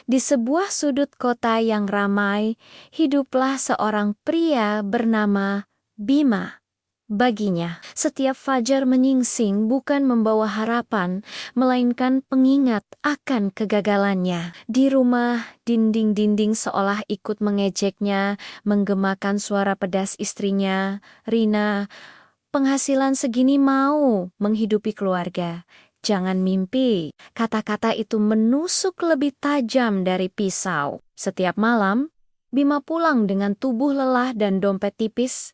Di sebuah sudut kota yang ramai, hiduplah seorang pria bernama Bima. Baginya, setiap fajar menyingsing bukan membawa harapan, melainkan pengingat akan kegagalannya. Di rumah, dinding-dinding seolah ikut mengejeknya, menggemakan suara pedas istrinya, Rina. Penghasilan segini mau menghidupi keluarga. Jangan mimpi, kata-kata itu menusuk lebih tajam dari pisau. Setiap malam, Bima pulang dengan tubuh lelah dan dompet tipis,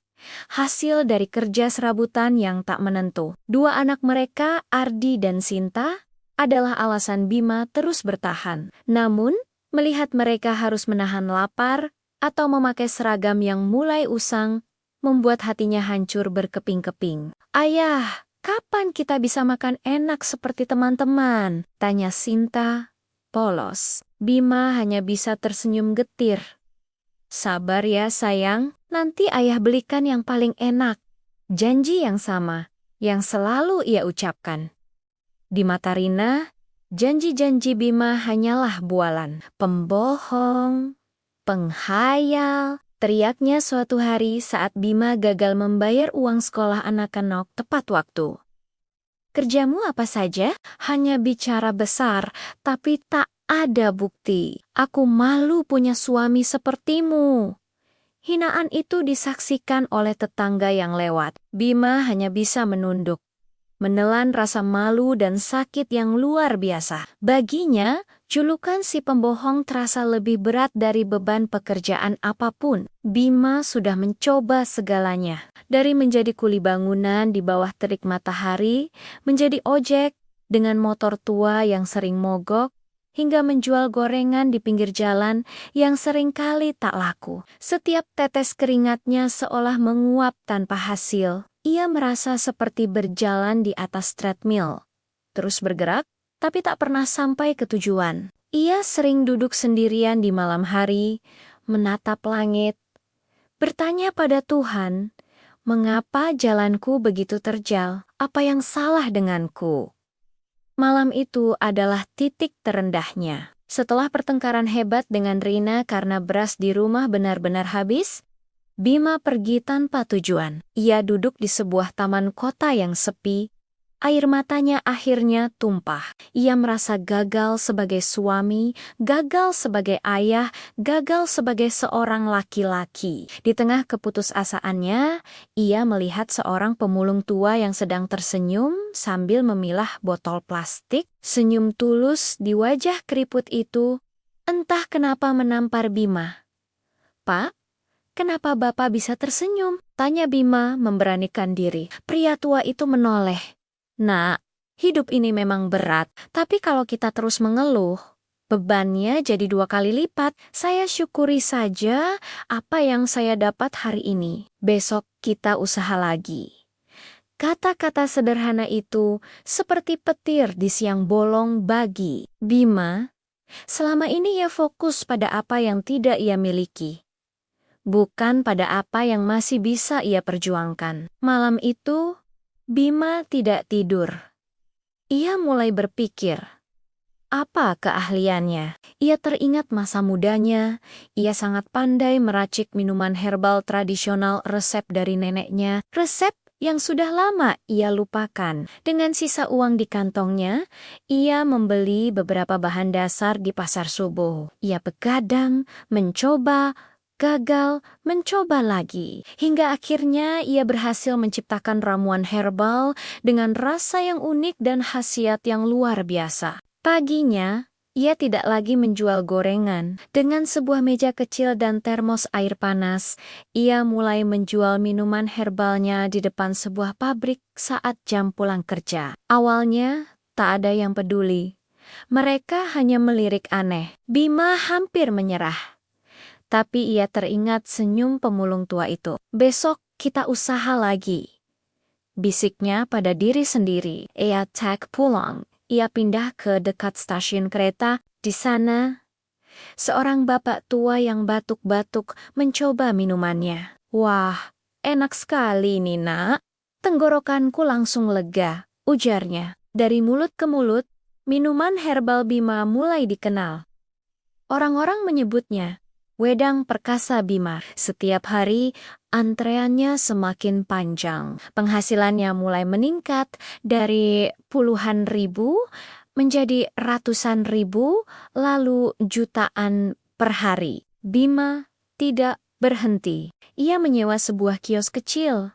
hasil dari kerja serabutan yang tak menentu. Dua anak mereka, Ardi dan Sinta, adalah alasan Bima terus bertahan. Namun, melihat mereka harus menahan lapar atau memakai seragam yang mulai usang, membuat hatinya hancur berkeping-keping. "Ayah, kapan kita bisa makan enak seperti teman-teman?" tanya Sinta, polos. Bima hanya bisa tersenyum getir. "Sabar ya sayang, nanti ayah belikan yang paling enak." Janji yang sama, yang selalu ia ucapkan. Di mata Rina, janji-janji Bima hanyalah bualan. "Pembohong, penghayal," teriaknya suatu hari saat Bima gagal membayar uang sekolah anak-anak tepat waktu. "Kerjamu apa saja? Hanya bicara besar, tapi tak ada bukti. Aku malu punya suami sepertimu." Hinaan itu disaksikan oleh tetangga yang lewat. Bima hanya bisa menunduk, menelan rasa malu dan sakit yang luar biasa. Baginya, julukan si pembohong terasa lebih berat dari beban pekerjaan apapun. Bima sudah mencoba segalanya. Dari menjadi kuli bangunan di bawah terik matahari, menjadi ojek dengan motor tua yang sering mogok, hingga menjual gorengan di pinggir jalan yang seringkali tak laku. Setiap tetes keringatnya seolah menguap tanpa hasil. Ia merasa seperti berjalan di atas treadmill, terus bergerak, tapi tak pernah sampai ke tujuan. Ia sering duduk sendirian di malam hari, menatap langit, bertanya pada Tuhan, "Mengapa jalanku begitu terjal? Apa yang salah denganku?" Malam itu adalah titik terendahnya. Setelah pertengkaran hebat dengan Rina karena beras di rumah benar-benar habis, Bima pergi tanpa tujuan. Ia duduk di sebuah taman kota yang sepi. Air matanya akhirnya tumpah. Ia merasa gagal sebagai suami, gagal sebagai ayah, gagal sebagai seorang laki-laki. Di tengah keputusasaannya, ia melihat seorang pemulung tua yang sedang tersenyum sambil memilah botol plastik. Senyum tulus di wajah keriput itu, entah kenapa menampar Bima. "Pak, kenapa Bapak bisa tersenyum?" tanya Bima memberanikan diri. Pria tua itu menoleh. "Nak, hidup ini memang berat, tapi kalau kita terus mengeluh, bebannya jadi 2 kali lipat. Saya syukuri saja apa yang saya dapat hari ini. Besok kita usaha lagi." Kata-kata sederhana itu seperti petir di siang bolong bagi Bima. Selama ini ia fokus pada apa yang tidak ia miliki, bukan pada apa yang masih bisa ia perjuangkan. Malam itu, Bima tidak tidur. Ia mulai berpikir, apa keahliannya? Ia teringat masa mudanya. Ia sangat pandai meracik minuman herbal tradisional resep dari neneknya. Resep yang sudah lama ia lupakan. Dengan sisa uang di kantongnya, ia membeli beberapa bahan dasar di pasar subuh. Ia begadang, mencoba, gagal, mencoba lagi. Hingga akhirnya ia berhasil menciptakan ramuan herbal dengan rasa yang unik dan khasiat yang luar biasa. Paginya, ia tidak lagi menjual gorengan. Dengan sebuah meja kecil dan termos air panas, ia mulai menjual minuman herbalnya di depan sebuah pabrik saat jam pulang kerja. Awalnya, tak ada yang peduli. Mereka hanya melirik aneh. Bima hampir menyerah. Tapi ia teringat senyum pemulung tua itu. "Besok kita usaha lagi," bisiknya pada diri sendiri. Ia tak pulang. Ia pindah ke dekat stasiun kereta. Di sana, seorang bapak tua yang batuk-batuk mencoba minumannya. "Wah, enak sekali ini, Nak. Tenggorokanku langsung lega," ujarnya. Dari mulut ke mulut, minuman herbal Bima mulai dikenal. Orang-orang menyebutnya Wedang Perkasa Bima. Setiap hari, antreannya semakin panjang. Penghasilannya mulai meningkat dari puluhan ribu menjadi ratusan ribu, lalu jutaan per hari. Bima tidak berhenti. Ia menyewa sebuah kios kecil,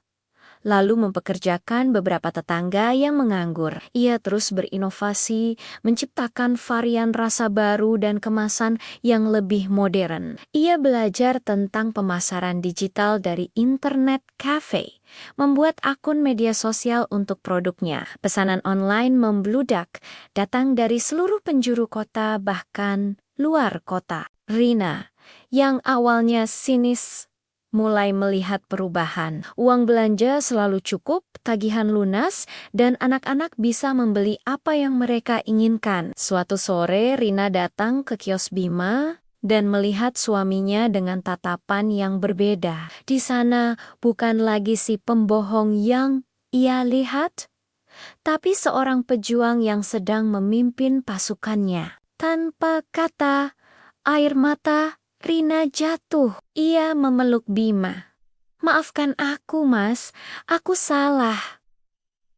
lalu mempekerjakan beberapa tetangga yang menganggur. Ia terus berinovasi, menciptakan varian rasa baru dan kemasan yang lebih modern. Ia belajar tentang pemasaran digital dari internet cafe, membuat akun media sosial untuk produknya. Pesanan online membludak, datang dari seluruh penjuru kota bahkan luar kota. Rina, yang awalnya sinis, mulai melihat perubahan. Uang belanja selalu cukup, tagihan lunas, dan anak-anak bisa membeli apa yang mereka inginkan. Suatu sore, Rina datang ke kios Bima dan melihat suaminya dengan tatapan yang berbeda. Di sana bukan lagi si pembohong yang ia lihat, tapi seorang pejuang yang sedang memimpin pasukannya. Tanpa kata, air mata Rina jatuh. Ia memeluk Bima. "Maafkan aku, Mas. Aku salah."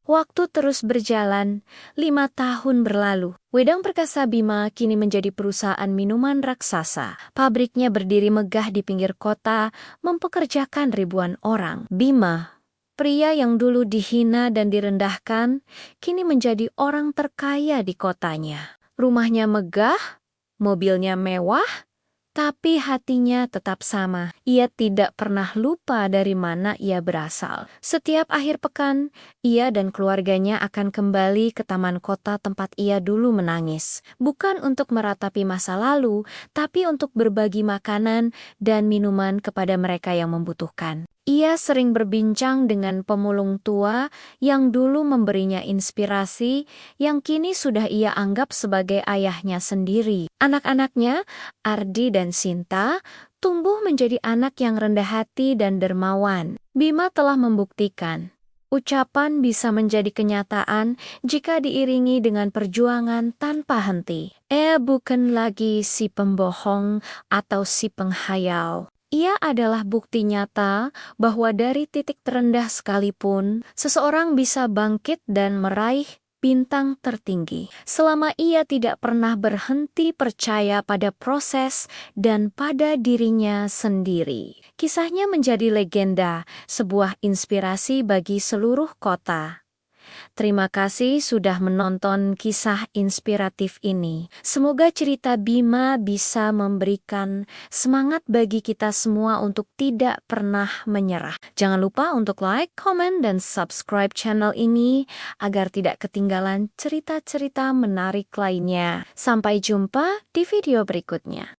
Waktu terus berjalan, 5 tahun berlalu. Wedang Perkasa Bima kini menjadi perusahaan minuman raksasa. Pabriknya berdiri megah di pinggir kota, mempekerjakan ribuan orang. Bima, pria yang dulu dihina dan direndahkan, kini menjadi orang terkaya di kotanya. Rumahnya megah, mobilnya mewah, tapi hatinya tetap sama. Ia tidak pernah lupa dari mana ia berasal. Setiap akhir pekan, ia dan keluarganya akan kembali ke taman kota tempat ia dulu menangis. Bukan untuk meratapi masa lalu, tapi untuk berbagi makanan dan minuman kepada mereka yang membutuhkan. Ia sering berbincang dengan pemulung tua yang dulu memberinya inspirasi, yang kini sudah ia anggap sebagai ayahnya sendiri. Anak-anaknya, Ardi dan Sinta, tumbuh menjadi anak yang rendah hati dan dermawan. Bima telah membuktikan, ucapan bisa menjadi kenyataan jika diiringi dengan perjuangan tanpa henti. Ia bukan lagi si pembohong atau si penghayal. Ia adalah bukti nyata bahwa dari titik terendah sekalipun, seseorang bisa bangkit dan meraih bintang tertinggi. Selama ia tidak pernah berhenti percaya pada proses dan pada dirinya sendiri. Kisahnya menjadi legenda, sebuah inspirasi bagi seluruh kota. Terima kasih sudah menonton kisah inspiratif ini. Semoga cerita Bima bisa memberikan semangat bagi kita semua untuk tidak pernah menyerah. Jangan lupa untuk like, komen, dan subscribe channel ini agar tidak ketinggalan cerita-cerita menarik lainnya. Sampai jumpa di video berikutnya.